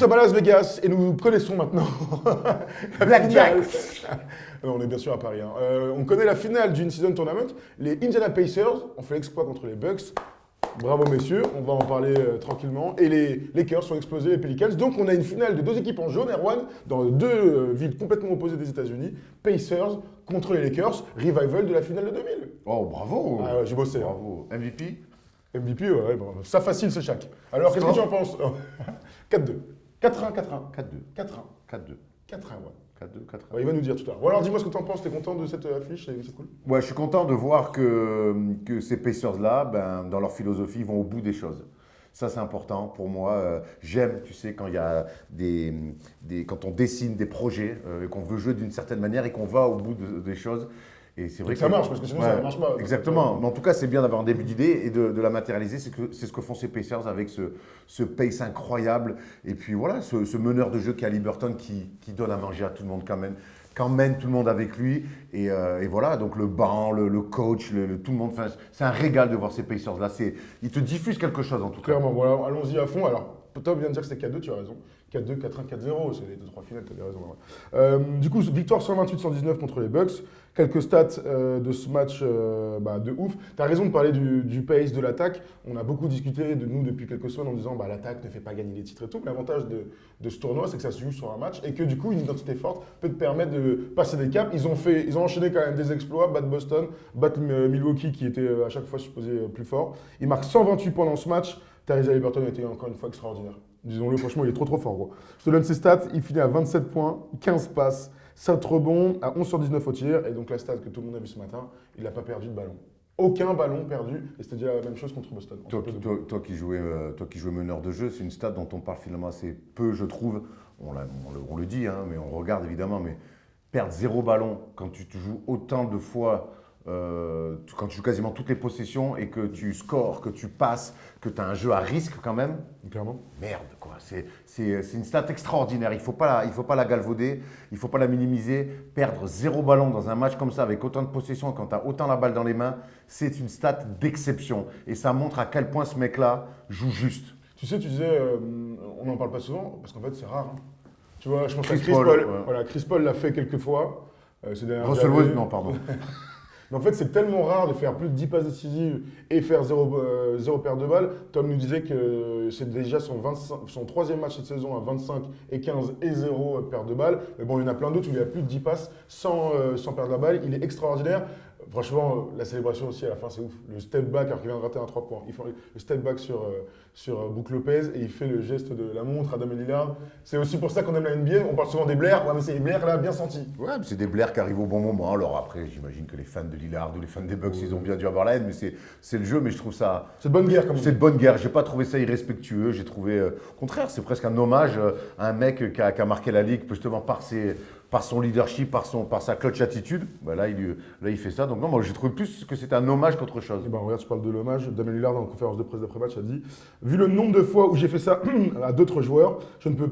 sommes à Las Vegas et nous connaissons maintenant la Blackjack. finale. On est bien sûr à Paris. Hein. On connaît la finale d'une season tournament. Les Indiana Pacers ont fait l'exploit contre les Bucks. Bravo messieurs, on va en parler tranquillement. Et les Lakers ont explosé les Pelicans. Donc on a une finale de deux équipes en jaune, Erwan, dans deux villes complètement opposées des États-Unis. Pacers contre les Lakers, revival de la finale de 2000. Oh, bravo. Ah ouais, j'ai bossé. Hein. Bravo. MVP. MVP, ouais, bon, ça facile c'est chaque. Alors qu'est-ce que tu en penses 4-2. 4-1, 4-1. 4-2. 4-1. 4-2. 4-1, ouais. 4-2, 4-1. Ouais, il va nous dire tout à l'heure. Bon alors dis-moi ce que tu en penses, t'es content de cette affiche, c'est cool. Ouais, je suis content de voir que ces Pacers-là, dans leur philosophie, vont au bout des choses. Ça, c'est important pour moi. J'aime, tu sais, quand il y a quand on dessine des projets et qu'on veut jouer d'une certaine manière et qu'on va au bout des choses. Et c'est vrai que ça marche, parce que sinon ça ne marche pas. Exactement. Mais en tout cas, c'est bien d'avoir un début d'idée et de la matérialiser. C'est ce que font ces Pacers avec ce pace incroyable. Et puis voilà, ce meneur de jeu qui est Haliburton qui donne à manger à tout le monde quand même. Qui emmène tout le monde avec lui. Et voilà, donc le banc, le coach, tout le monde. C'est un régal de voir ces Pacers-là. Ils te diffusent quelque chose en tout cas. Clairement, voilà, allons-y à fond. Alors, Tom vient de dire que c'était 4-2, tu as raison. 4-2, 4-1, 4-0, c'est les 2-3 finales, tu as raison. Ouais. Du coup, victoire 128-119 contre les Bucks. Quelques stats de ce match de ouf. Tu as raison de parler du pace, de l'attaque. On a beaucoup discuté de nous depuis quelques semaines en disant l'attaque ne fait pas gagner les titres et tout. L'avantage de ce tournoi, c'est que ça se joue sur un match et que du coup, une identité forte peut te permettre de passer des caps. Ils ont enchaîné quand même des exploits, battre Boston, battre Milwaukee qui était à chaque fois supposé plus fort. Ils marquent 128 points dans ce match. Tyrese Haliburton a été encore une fois extraordinaire. Disons-le, franchement, il est trop fort. Gros. Je te donne ses stats. Il finit à 27 points, 15 passes, 7 rebonds, à 11 sur 19 au tir. Et donc la stat que tout le monde a vu ce matin, il n'a pas perdu de ballon. Aucun ballon perdu. Et c'était déjà la même chose contre Boston. Toi qui jouais meneur de jeu, c'est une stat dont on parle finalement assez peu, je trouve. On le dit, hein, mais on regarde évidemment. Mais perdre 0 ballon quand tu joues autant de fois, quand tu joues quasiment toutes les possessions et que tu scores, que tu passes, que tu as un jeu à risque quand même. Clairement. Merde, quoi. C'est une stat extraordinaire. Il ne faut pas la galvauder, il ne faut pas la minimiser. Perdre 0 ballon dans un match comme ça, avec autant de possessions, quand tu as autant la balle dans les mains, c'est une stat d'exception. Et ça montre à quel point ce mec-là joue juste. Tu sais, tu disais, on n'en parle pas souvent, parce qu'en fait, c'est rare. Hein. Tu vois, je pense à Chris Paul. Ouais. Voilà, Chris Paul l'a fait quelques fois. Russell Westbrook, non, pardon. Mais en fait, c'est tellement rare de faire plus de 10 passes décisives et faire 0 perte de balles. Tom nous disait que c'est déjà son troisième match cette saison à 25 et 15 et 0 perte de balles. Mais bon, il y en a plein d'autres où il y a plus de 10 passes sans perdre la balle. Il est extraordinaire. Franchement, la célébration aussi à la fin, c'est ouf. Le step back, alors qu'il vient de rater un 3 points. Il fait le step back sur Brook Lopez et il fait le geste de la montre à Damian Lillard. C'est aussi pour ça qu'on aime la NBA. On parle souvent des Blairs. Ouais, mais c'est les Blairs là, bien sentis. Ouais, c'est des Blairs qui arrivent au bon moment. Alors après, j'imagine que les fans de Lillard ou les fans des Bucks, ils ont bien dû avoir la haine, mais c'est le jeu. Mais je trouve ça. C'est de bonne guerre, comme c'est de bonne guerre. J'ai pas trouvé ça irrespectueux. J'ai trouvé, au contraire, c'est presque un hommage à un mec qui a marqué la ligue justement par son leadership, par sa clutch attitude. Là, il fait ça. Donc non, moi j'ai trouvé plus que c'était un hommage qu'autre chose. Et regarde, tu parles de l'hommage. Damian Lillard, dans la conférence de presse d'après-match, a dit « Vu le nombre de fois où j'ai fait ça à d'autres joueurs, je ne peux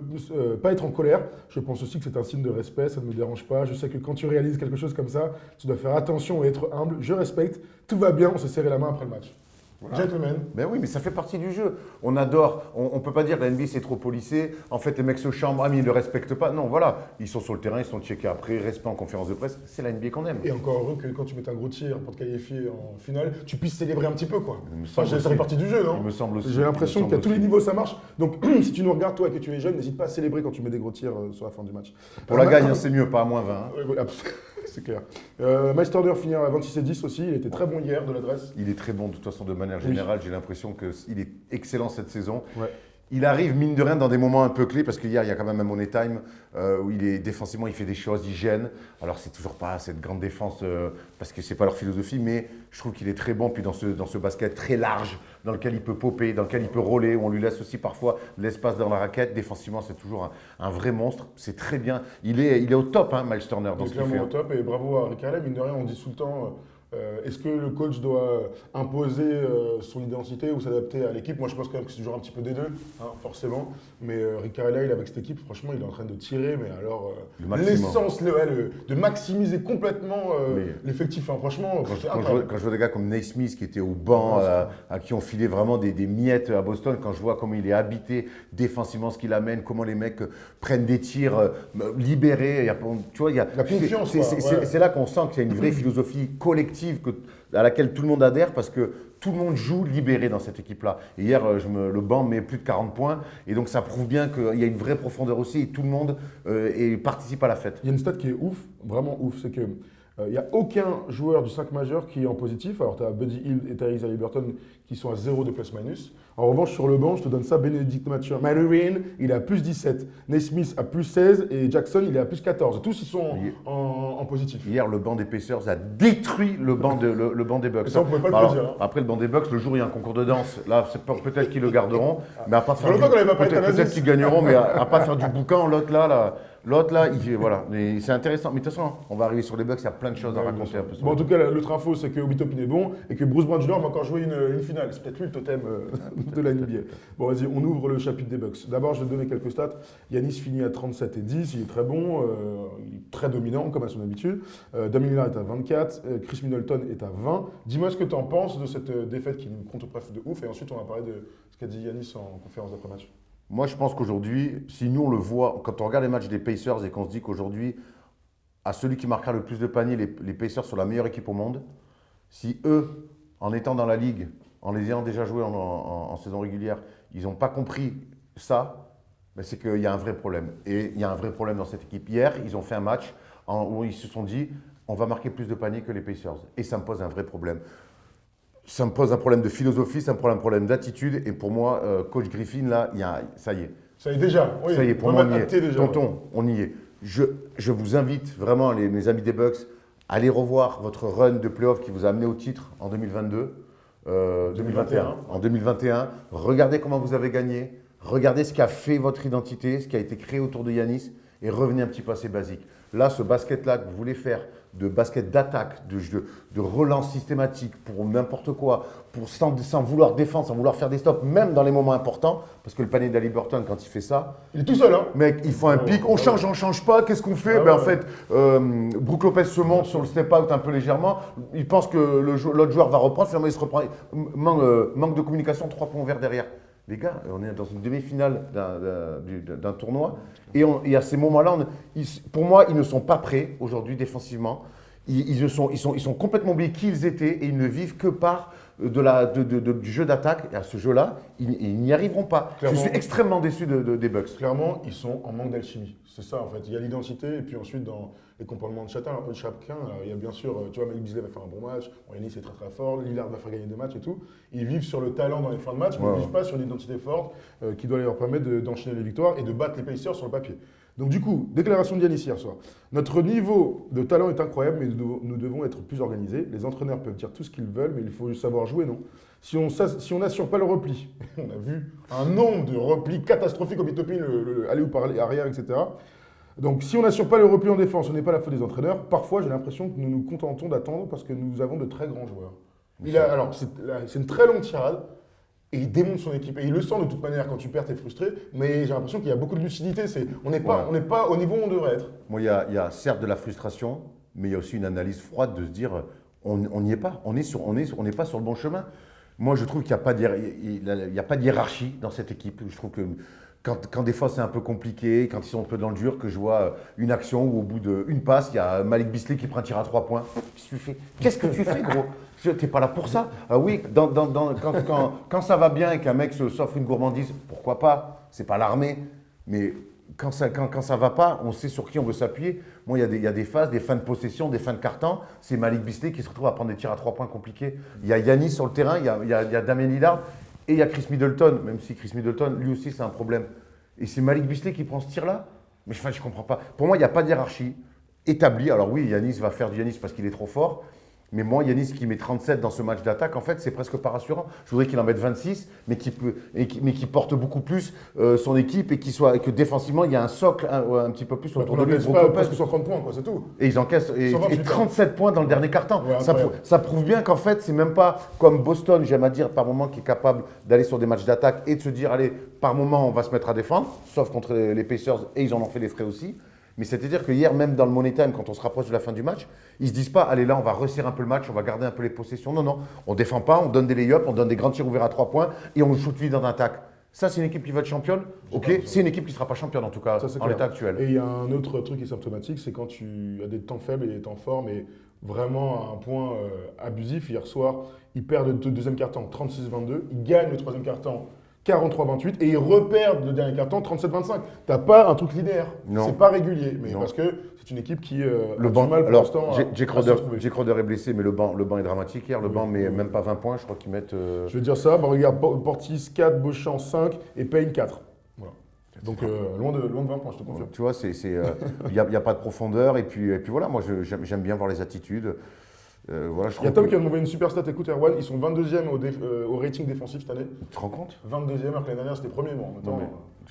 pas être en colère. Je pense aussi que c'est un signe de respect, ça ne me dérange pas. Je sais que quand tu réalises quelque chose comme ça, tu dois faire attention et être humble. Je respecte. Tout va bien. On s'est serré la main après le match. » Voilà. Gentleman. Ben oui, mais ça fait partie du jeu. On adore. On ne peut pas dire que la NBA c'est trop policé. En fait, les mecs se chambrent, mais ils ne le respectent pas. Non, voilà. Ils sont sur le terrain, ils sont checkés après, respect en conférence de presse. C'est la NBA qu'on aime. Et encore heureux que quand tu mets un gros tir pour te qualifier en finale, tu puisses célébrer un petit peu, quoi. Ça Ça fait partie du jeu, non? Il me semble aussi. J'ai l'impression qu'à tous les niveaux ça marche. Donc, si tu nous regardes, toi, et que tu es jeune, n'hésite pas à célébrer quand tu mets des gros tirs sur la fin du match. Pour la gagne, c'est mieux, pas à moins 20. Hein. Ouais, voilà, c'est clair. Miles Turner finit à 26 et 10 aussi. Il était très bon hier de l'adresse. Il est très bon de toute façon de manière générale. J'ai l'impression qu'il est excellent cette saison. Ouais. Il arrive, mine de rien, dans des moments un peu clés, parce qu'hier, il y a quand même un Money Time où défensivement, il fait des choses, il gêne. Alors, c'est toujours pas cette grande défense, parce que c'est pas leur philosophie, mais je trouve qu'il est très bon. Puis dans ce basket très large, dans lequel il peut popper, dans lequel il peut roller, où on lui laisse aussi parfois l'espace dans la raquette. Défensivement, c'est toujours un vrai monstre. C'est très bien. Il est au top, hein, Miles Turner, dans Il est ce qu'il fait. clairement au top. Et bravo à Rick Allen. Mine de rien, on dit tout le temps... Est-ce que le coach doit imposer son identité ou s'adapter à l'équipe? Moi, je pense quand même que c'est toujours un petit peu des deux, hein, forcément. Mais Rick Carlisle, avec cette équipe, franchement, il est en train de tirer. Mais alors, Le maximum. l'essence, de maximiser complètement l'effectif. Hein, franchement, c'est incroyable. Quand je vois des gars comme Naismith qui étaient au banc, à qui on filait vraiment des miettes à Boston, quand je vois comment il est habité défensivement, ce qu'il amène, comment les mecs prennent des tirs libérés, tu vois, La confiance, quoi, c'est là qu'on sent qu'il y a une vraie philosophie collective à laquelle tout le monde adhère parce que tout le monde joue libéré dans cette équipe-là. Et hier, le banc met plus de 40 points et donc ça prouve bien qu'il y a une vraie profondeur aussi et tout le monde participe à la fête. Il y a une stat qui est ouf, vraiment ouf, c'est que il n'y a aucun joueur du 5 majeur qui est en positif. Alors, tu as Buddy Hield et Tyrese Haliburton qui sont à 0 de plus-minus. En revanche, sur le banc, je te donne ça, Benedict Mathurin, il est à plus 17. Naismith à plus 16 et Jackson, il est à plus 14. Tous, ils sont en positif. Hier, le banc des Pacers a détruit le banc des Bucks. Et ça, on ne pouvait pas le Alors, dire. Hein. après, le banc des Bucks, le jour où il y a un concours de danse, là, peut-être qu'ils le garderont, mais à pas faire longtemps qu'on n'avait pas parlé de peut-être qu'ils gagneront, mais à pas faire du boucan. L'autre là, voilà. Mais c'est intéressant. Mais de toute façon, on va arriver sur les Bucks, il y a plein de choses à raconter un peu. Bon, en tout cas, l'autre info, c'est que Obi Toppin est bon et que Bruce Brown Jr. va encore jouer une finale. C'est peut-être lui le totem de la NBA. Bon, vas-y, on ouvre le chapitre des Bucks. D'abord, je vais te donner quelques stats. Yanis finit à 37 et 10, il est très bon, il est très dominant comme à son habitude. Damian Lillard est à 24, Chris Middleton est à 20. Dis-moi ce que tu en penses de cette défaite qui nous compte bref de ouf et ensuite on va parler de ce qu'a dit Yanis en conférence d'après-match. Moi, je pense qu'aujourd'hui, si nous on le voit, quand on regarde les matchs des Pacers et qu'on se dit qu'aujourd'hui, à celui qui marquera le plus de paniers, les Pacers sont la meilleure équipe au monde, si eux, en étant dans la ligue, en les ayant déjà joués en saison régulière, ils n'ont pas compris ça, ben c'est qu'il y a un vrai problème. Et il y a un vrai problème dans cette équipe. Hier, ils ont fait un match où ils se sont dit on va marquer plus de paniers que les Pacers. Et ça me pose un vrai problème. Ça me pose un problème de philosophie, ça me pose un problème d'attitude. Et pour moi, coach Griffin, là, ça y est. Ça y est déjà. Oui, ça y est, pour moi, on y est. Déjà, Tonton, on y est. Je vous invite vraiment, mes amis des Bucks, à aller revoir votre run de playoff qui vous a amené au titre en 2022. 2021. En 2021. Regardez comment vous avez gagné. Regardez ce qu'a fait votre identité, ce qui a été créé autour de Yanis. Et revenez un petit peu à ces basiques. Là, ce basket-là que vous voulez faire, de basket d'attaque, de relance systématique pour n'importe quoi, sans vouloir défendre, sans vouloir faire des stops, même dans les moments importants, parce que le panier d'Haliburton, quand il fait ça, il est tout seul. Hein. Mec, il faut un pic, on change pas, qu'est-ce qu'on fait? En fait, Brook Lopez se monte sur le step-out un peu légèrement, il pense que l'autre joueur va reprendre, finalement il se reprend, manque de communication, 3 points verts derrière. Les gars, on est dans une demi-finale d'un tournoi et à ces moments-là, pour moi, ils ne sont pas prêts aujourd'hui défensivement. Ils sont complètement oubliés qui ils étaient et ils ne vivent que par du jeu d'attaque. Et à ce jeu-là, ils n'y arriveront pas. Clairement, je suis extrêmement déçu des Bucks. Clairement, ils sont en manque d'alchimie. C'est ça en fait. Il y a l'identité et puis ensuite dans les comportements de chacun, il y a bien sûr, tu vois, Malik Beasley va faire un bon match, Yanis est très très fort, Lillard va faire gagner 2 matchs et tout. Ils vivent sur le talent dans les fins de match, mais ils ne vivent pas sur l'identité forte qui doit leur permettre d'enchaîner les victoires et de battre les Pacers sur le papier. Donc du coup, déclaration de Giannis hier soir. Notre niveau de talent est incroyable, mais nous devons être plus organisés. Les entraîneurs peuvent dire tout ce qu'ils veulent, mais il faut savoir jouer, non? Si on n'assure pas le repli, on a vu un nombre de replis catastrophiques au Bitopin, aller ou par arrière, etc. Donc si on n'assure pas le repli en défense, ce n'est pas la faute des entraîneurs. Parfois, j'ai l'impression que nous nous contentons d'attendre parce que nous avons de très grands joueurs. Alors, c'est une très longue tirade. Et il démonte son équipe. Et il le sent de toute manière, quand tu perds, tu es frustré. Mais j'ai l'impression qu'il y a beaucoup de lucidité. On n'est pas au niveau où on devrait être. Moi, il y a certes de la frustration, mais il y a aussi une analyse froide de se dire on n'y est pas. On n'est pas sur le bon chemin. Moi, je trouve qu'il n'y a pas de hiérarchie dans cette équipe. Je trouve que quand des fois c'est un peu compliqué, quand ils sont un peu dans le dur, que je vois une action où au bout d'une passe, il y a Malik Beasley qui prend un tir à 3 points. Qu'est-ce que tu fais, gros? T'es pas là pour ça. Oui, quand ça va bien et qu'un mec s'offre une gourmandise, pourquoi pas? C'est pas l'armée. Mais quand ça va pas, on sait sur qui on veut s'appuyer. Moi, il y a des phases, des fins de possession, des fins de carton. C'est Malik Beasley qui se retrouve à prendre des tirs à 3 poins compliqués. Il y a Yanis sur le terrain, il y a Damian Lillard et il y a Chris Middleton. Même si Chris Middleton, lui aussi, c'est un problème. Et c'est Malik Beasley qui prend ce tir-là. Mais je comprends pas. Pour moi, il n'y a pas de hiérarchie établie. Alors oui, Yanis va faire du Yanis parce qu'il est trop fort. Mais moi, Yanis qui met 37 dans ce match d'attaque, en fait, c'est presque pas rassurant. Je voudrais qu'il en mette 26, mais qui porte beaucoup plus son équipe et que défensivement, il y a un socle un petit peu plus autour de lui. Presque 130 points, quoi, c'est tout. Et ils encaissent et 37 points dans le dernier quart-temps. Ouais, ça prouve bien qu'en fait, c'est même pas comme Boston, j'aime à dire, par moment, qui est capable d'aller sur des matchs d'attaque et de se dire, allez, par moment, on va se mettre à défendre, sauf contre les Pacers, et ils en ont fait les frais aussi. Mais c'est-à-dire que hier, même dans le Money Time, quand on se rapproche de la fin du match, ils se disent pas, allez là, on va resserrer un peu le match, on va garder un peu les possessions. Non, non, on défend pas, on donne des lay-ups, on donne des grands tirs ouverts à 3 points et on shoot vide en attaque. Ça, c'est une équipe qui va être championne. Ok, c'est une équipe qui ne sera pas championne en tout cas, en l'état actuel. Et il y a un autre truc qui est symptomatique, c'est quand tu as des temps faibles et des temps forts, mais vraiment à un point abusif. Hier soir, ils perdent le deuxième quart-temps 36-22, ils gagnent le troisième quart-temps 43-28 et ils reperdent le dernier quart-temps 37-25. T'as pas un truc linéaire. C'est pas régulier, mais parce que c'est une équipe qui le a banc, du mal pour l'instant. Jake Crowder est blessé, mais le banc est dramatique hier. Le banc met même pas 20 points, je crois qu'ils mettent. Je vais dire ça, regarde, Portis 4, Beauchamp 5 et Payne 4. Voilà. Donc loin de 20 points, je te confirme. Tu vois, il n'y a pas de profondeur et puis voilà, moi j'aime bien voir les attitudes. Voilà, il y a Tom qui a envoyé une super stat, écoute Erwan, ils sont 22e au rating défensif cette année. Tu te rends compte? 22e, alors que l'année dernière c'était premier.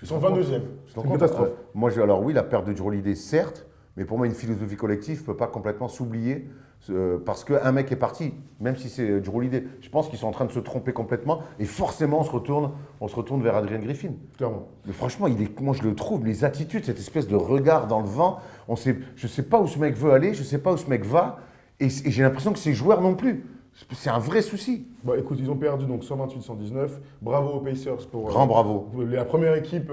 Ils sont 22e. C'est une catastrophe. Alors oui, la perte de Jrue Holiday, certes, mais pour moi, une philosophie collective ne peut pas complètement s'oublier parce qu'un mec est parti, même si c'est Jrue Holiday. Je pense qu'ils sont en train de se tromper complètement et forcément, on se retourne vers Adrian Griffin. Clairement. Mais franchement, moi je le trouve, les attitudes, cette espèce de regard dans le vent, je ne sais pas où ce mec veut aller, je ne sais pas où ce mec va. Et j'ai l'impression que ces joueurs non plus. C'est un vrai souci. Bah, écoute, ils ont perdu donc 128-119. Bravo aux Pacers pour bravo. La première équipe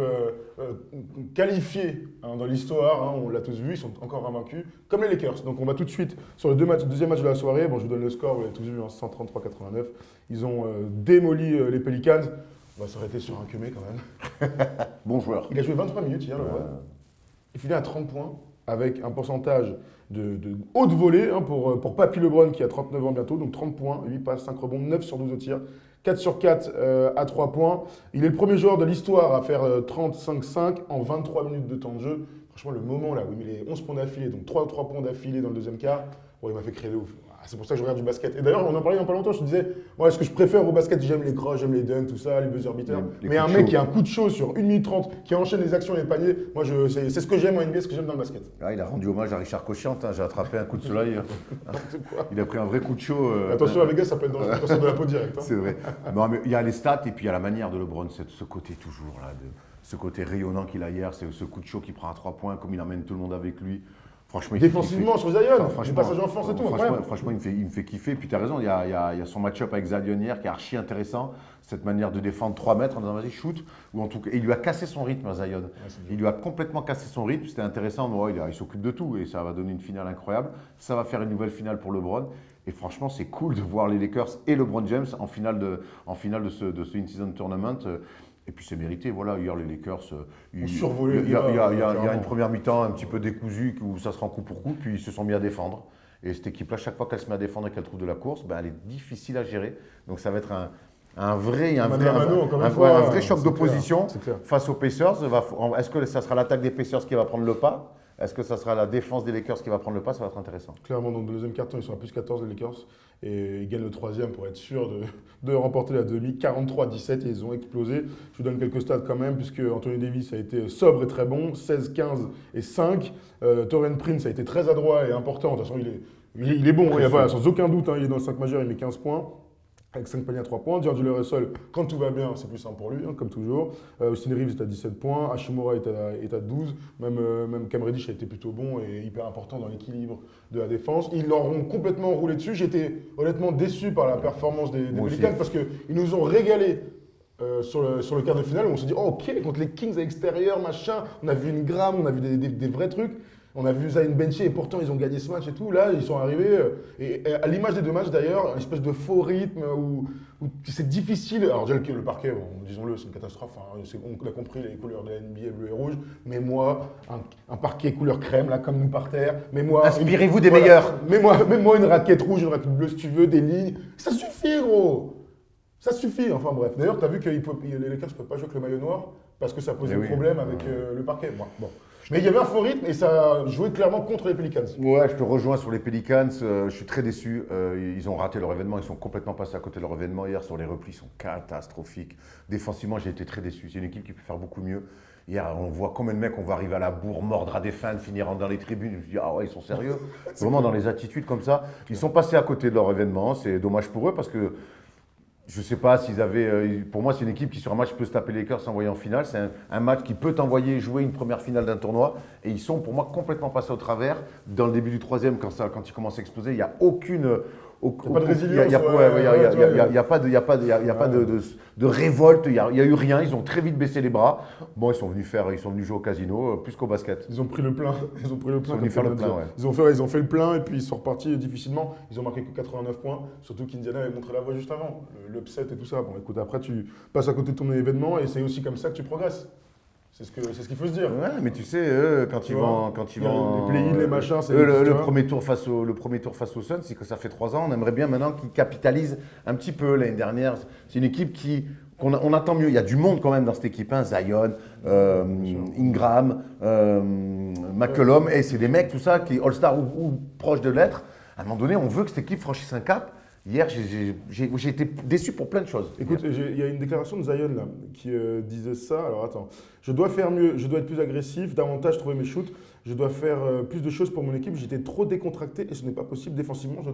qualifiée dans l'histoire. On l'a tous vu, ils sont encore invaincus, comme les Lakers. Donc on va tout de suite sur le deuxième match de la soirée. Bon, je vous donne le score, vous l'avez tous vu, 133-89. Ils ont démoli les Pelicans. On va s'arrêter sur un Kemé quand même. Bon joueur. Il a joué 23 minutes hier, il finit à 30 points avec un pourcentage de haute volée pour Papy LeBron qui a 39 ans bientôt, donc 30 points, 8 passes, 5 rebonds, 9 sur 12 au tir, 4 sur 4 à 3 points. Il est le premier joueur de l'histoire à faire 35-5 en 23 minutes de temps de jeu. Franchement, le moment là où il met les 11 points d'affilée, donc 3 points d'affilée dans le deuxième quart, il m'a fait créer de ouf. C'est pour ça que je regarde du basket. Et d'ailleurs, on en parlait il n'y a pas longtemps, je te disais, moi, ce que je préfère au basket, j'aime les crosses, j'aime les dunks, tout ça, les buzzer beaters. Mais un mec qui a un coup de chaud sur 1 minute 30, qui enchaîne les actions et les paniers, moi, c'est ce que j'aime en NBA, ce que j'aime dans le basket. Ah, il a rendu hommage à Richard Cochiante, j'ai attrapé un coup de soleil. Il a pris un vrai coup de chaud. Attention à Vegas, ça peut être dangereux, attention de la peau direct. C'est vrai. Non, mais il y a les stats et puis il y a la manière de LeBron, ce côté toujours là, ce côté rayonnant qu'il a hier, c'est ce coup de chaud qu'il prend à 3 points, comme il emmène tout le monde avec lui. Franchement, défensivement sur Zion, les passages en force et tout. Franchement, il me fait kiffer. Puis tu as raison, il y a son match-up avec Zion hier qui est archi intéressant. Cette manière de défendre 3 mètres en disant vas-y, shoot. Ou en tout cas, il lui a cassé son rythme, Zion. Il lui a complètement cassé son rythme. C'était intéressant. Il s'occupe de tout et ça va donner une finale incroyable. Ça va faire une nouvelle finale pour LeBron. Et franchement, c'est cool de voir les Lakers et LeBron James en finale de ce In-Season Tournament. Et puis c'est mérité, voilà, hier les Lakers, il y a une première mi-temps un petit peu décousue où ça se rend coup pour coup, puis ils se sont mis à défendre. Et cette équipe-là, chaque fois qu'elle se met à défendre et qu'elle trouve de la course, elle est difficile à gérer. Donc ça va être un vrai choc d'opposition face aux Pacers. Est-ce que ça sera l'attaque des Pacers qui va prendre le pas? Est-ce que ça sera la défense des Lakers qui va prendre le pas? Ça va être intéressant. Clairement, donc le deuxième quart-temps, ils sont à plus 14 les Lakers. Et ils gagnent le troisième pour être sûr de remporter la demi. 43-17 et ils ont explosé. Je vous donne quelques stats quand même, puisque Anthony Davis a été sobre et très bon. 16, 15 et 5. Taurean Prince a été très adroit et important. De toute façon, il est bon, sans aucun doute. Il est dans le 5 majeur, il met 15 points. Avec 5 paniers à 3 points. D'Angelo Russell, quand tout va bien, c'est plus simple pour lui, comme toujours. Austin Reeves est à 17 points. Hachimura est à 12. Même Cam Reddish a été plutôt bon et hyper important dans l'équilibre de la défense. Ils leur ont complètement roulé dessus. J'étais honnêtement déçu par la performance des Pelicans parce qu'ils nous ont régalé. Sur le quart de finale, où on s'est dit, oh, ok, contre les Kings à l'extérieur, machin, on a vu une gramme, on a vu des vrais trucs. On a vu Zion benché et pourtant ils ont gagné ce match et tout. Là, ils sont arrivés, et à l'image des deux matchs d'ailleurs, une espèce de faux rythme où c'est difficile. Alors déjà le parquet, disons-le, c'est une catastrophe. On a compris les couleurs de la NBA, bleu et rouge. Mais moi, un parquet couleur crème, là, comme nous par terre. Inspirez-vous des meilleurs. Mets-moi une raquette rouge, une raquette bleue si tu veux, des lignes. Ça suffit, gros. Ça suffit, enfin bref. D'ailleurs, tu as vu que les Lakers ne peuvent pas jouer avec le maillot noir parce que ça posait problème avec le parquet. Bon. Mais il y avait un faux rythme et ça jouait clairement contre les Pelicans. Ouais, je te rejoins sur les Pelicans. Je suis très déçu. Ils ont raté leur événement. Ils sont complètement passés à côté de leur événement hier. Sur les replis, ils sont catastrophiques. Défensivement, j'ai été très déçu. C'est une équipe qui peut faire beaucoup mieux. Hier, on voit combien de mecs on va arriver à la bourre, mordre à des fans, finir dans les tribunes. Je me suis dit, ah ouais, ils sont sérieux. Vraiment dans les attitudes comme ça. Ils sont passés à côté de leur événement. C'est dommage pour eux parce que je ne sais pas s'ils avaient. Pour moi, c'est une équipe qui, sur un match, peut se taper les Lakers s'envoyer en finale. C'est un match qui peut t'envoyer jouer une première finale d'un tournoi. Et ils sont, pour moi, complètement passés au travers. Dans le début du troisième, quand ils commencent à exploser, il n'y a aucune. Il n'y a pas de résilience. Il n'y a pas de révolte. Il n'y a eu rien. Ils ont très vite baissé les bras. Bon, ils sont venus jouer au casino plus qu'au basket. Ils ont pris le plein. Ils ont pris le plein. Ils sont venus faire le plein, ouais. Ils ont fait le plein et puis ils sont repartis difficilement. Ils ont marqué que 89 points. Surtout qu'Indiana avait montré la voie juste avant. L'upset et tout ça. Bon, écoute, après, tu passes à côté de ton événement et c'est aussi comme ça que tu progresses. C'est ce qu'il faut se dire. Ouais, mais tu sais, quand ils vont, les play-in, les machins, c'est le premier tour face au Suns, c'est que ça fait 3 ans. On aimerait bien maintenant qu'ils capitalisent un petit peu. L'année dernière, c'est une équipe qu'on attend mieux. Il y a du monde quand même dans cette équipe, hein. Zion, Ingram, McCollum, et c'est des mecs tout ça qui All-Star ou proches de l'être. À un moment donné, on veut que cette équipe franchisse un cap. Hier, j'ai été déçu pour plein de choses. Écoute, il y a une déclaration de Zion là, qui disait ça. Alors attends, je dois faire mieux, je dois être plus agressif, davantage trouver mes shoots, je dois faire plus de choses pour mon équipe. J'étais trop décontracté et ce n'est pas possible. Défensivement, je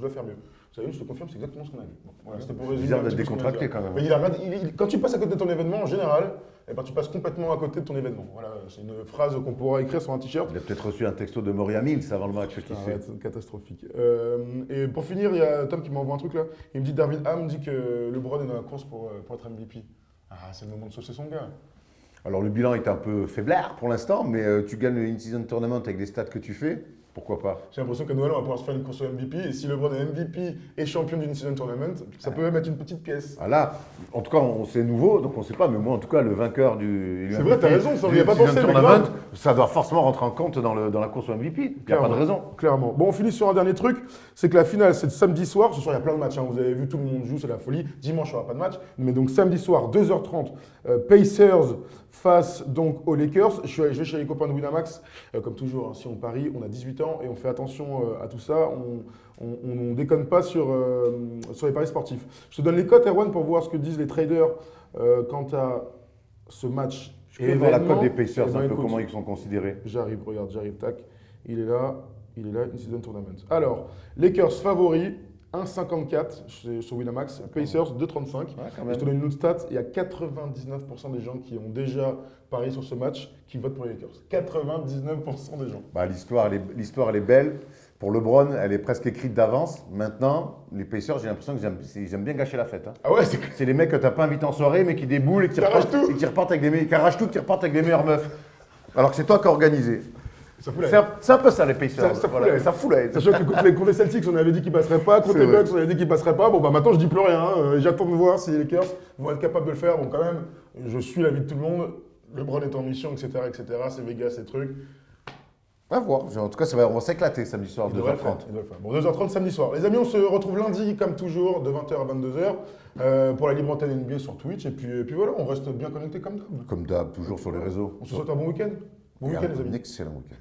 dois faire mieux. Zion, je te confirme, c'est exactement ce qu'on a vu. Bon, voilà, c'était pour résumer. Bizarre d'être décontracté quand même. Mais quand tu passes à côté de ton événement, en général, eh ben, tu passes complètement à côté de ton événement. Voilà, c'est une phrase qu'on pourra écrire sur un t-shirt. Il a peut-être reçu un texto de Maury Mills avant le match. C'est catastrophique. Et pour finir, il y a Tom qui m'envoie un truc là. Il me dit Darvin Ham dit que LeBron est dans la course pour être MVP. Ah, c'est le moment de saucer son gars. Alors le bilan est un peu faiblard pour l'instant, mais tu gagnes le in-season tournament avec les stats que tu fais. Pourquoi pas? J'ai l'impression qu'à Noël, on va pouvoir se faire une course au MVP. Et si LeBron est MVP et champion d'une season tournament, ça peut même être une petite pièce. Ah là, en tout cas, c'est nouveau, donc on ne sait pas. Mais moi, en tout cas, le vainqueur du c'est vrai, t'as raison, ça, on n'y a pas pensé. Tournament, ça doit forcément rentrer en compte dans la course au MVP. Il n'y a pas de raison. Clairement. Bon, on finit sur un dernier truc. C'est que la finale, c'est samedi soir. Ce soir, il y a plein de matchs. Hein. Vous avez vu, tout le monde joue, c'est la folie. Dimanche, il n'y aura pas de match. Mais donc, samedi soir, 2h30, Pacers face donc aux Lakers. Je vais chez les copains de Winamax. Comme toujours, hein, si on parie, on a 18 ans et on fait attention à tout ça. On ne déconne pas sur les paris sportifs. Je te donne les cotes, Erwan, pour voir ce que disent les traders quant à ce match. Je peux voir la cote des Pacers, un peu comment ils sont considérés. J'arrive, tac. Il est là, in season tournament. Alors, Lakers favoris, 1,54 sur Winamax, Pacers 2,35. Ouais, je te donne une autre stat, il y a 99% des gens qui ont déjà parié sur ce match qui votent pour les Lakers. 99% des gens. Bah, l'histoire, elle est belle. Pour LeBron, elle est presque écrite d'avance. Maintenant, les Pacers, j'ai l'impression qu'ils aiment bien gâcher la fête. Hein. Ah ouais, c'est les mecs que tu n'as pas invités en soirée, mais qui déboulent et qui repartent avec les meilleures meufs. Alors que c'est toi qui as organisé. C'est un peu ça les Pacers. Ça fout la haine. Sachant que contre les Celtics, on avait dit qu'ils ne passeraient pas. Contre les Bucks, on avait dit qu'ils ne passeraient pas. Bon, bah maintenant, je dis plus rien. Hein. J'attends de voir si les Lakers vont être capables de le faire. Bon, quand même, je suis l'avis de tout le monde. LeBron est en mission, etc. C'est Vegas, ces trucs. À voir. En tout cas, on va s'éclater samedi soir, 2h30. Bon, 2h30 samedi soir. Les amis, on se retrouve lundi, comme toujours, de 20h à 22h, pour la libre antenne NBA sur Twitch. Et puis voilà, on reste bien connectés comme d'hab. Comme d'hab, toujours sur les réseaux. On se souhaite un bon week-end. Bon week-end, les amis. Un excellent week-end.